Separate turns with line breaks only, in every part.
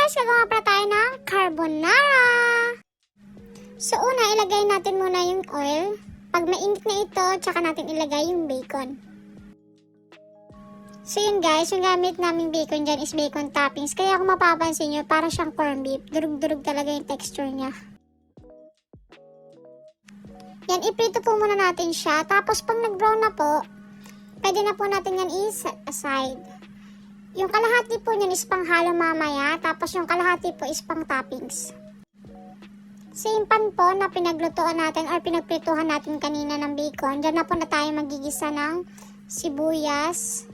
guys, gagawa pa tayo ng carbonara. So una, ilagay natin muna yung oil. Pag mainit na ito, tsaka natin ilagay yung bacon. So yun guys, yung gamit naming bacon dyan is bacon toppings. Kaya kung mapapansin nyo, parang siyang corned beef. Durug-durug talaga yung texture niya. Yan, iprito po muna natin siya. Tapos pag nag-brown na po, pwede na po natin yan i-set aside. Yung kalahati po niyan is panghalo mamaya, tapos yung kalahati po is pang toppings. Same pan po na pinaglutuan natin or pinagprituhan natin kanina ng bacon. Diyan na po na tayo magigisa ng sibuyas.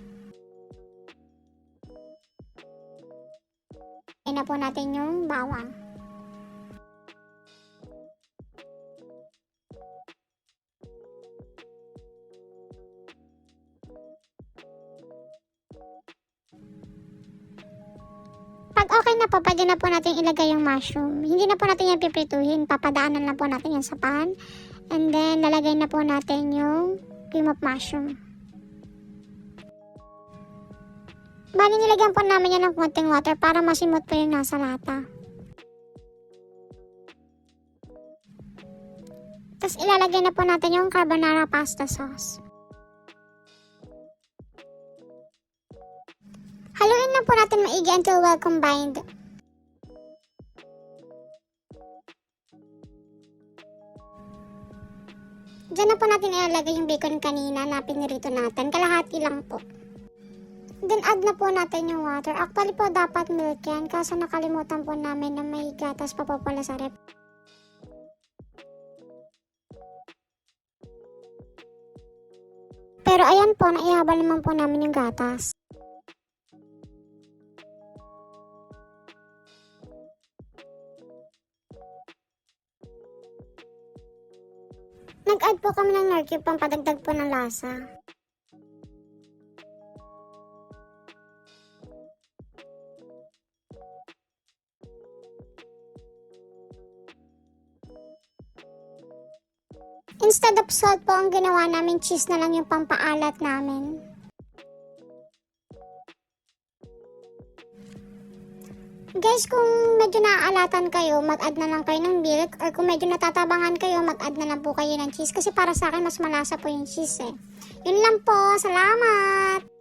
Ayan na po natin yung bawang. Pag okay na po, pwede na po natin ilagay yung mushroom. Hindi na po natin yan piprituhin. Papadaanan lang po natin yan sa pan. And then, lalagay na po natin yung cream of mushroom. Bali, nilagyan po namin yan ng konting water para masimot po yung nasa lata. Tapos, ilalagay na po natin yung carbonara pasta sauce. Haluin lang po natin maigi until well combined. Diyan na po natin ilalagay yung bacon kanina na pinirito natin. Kalahati lang po. Then add na po natin yung water. Actually po dapat milk yan. Kaso nakalimutan po namin na may gatas pa po pala sa rep. Pero ayan po, naihabal naman po namin yung gatas. Nag-add po kami ng nor cube pampadagdag po ng lasa. Instead of salt po ang ginawa namin, cheese na lang yung pampaalat namin. Guys, kung medyo naaalatan kayo, mag-add na lang kayo ng milk. Or kung medyo natatabangan kayo, mag-add na lang po kayo ng cheese. Kasi para sa akin, mas malasa po yung cheese eh. Yun lang po. Salamat!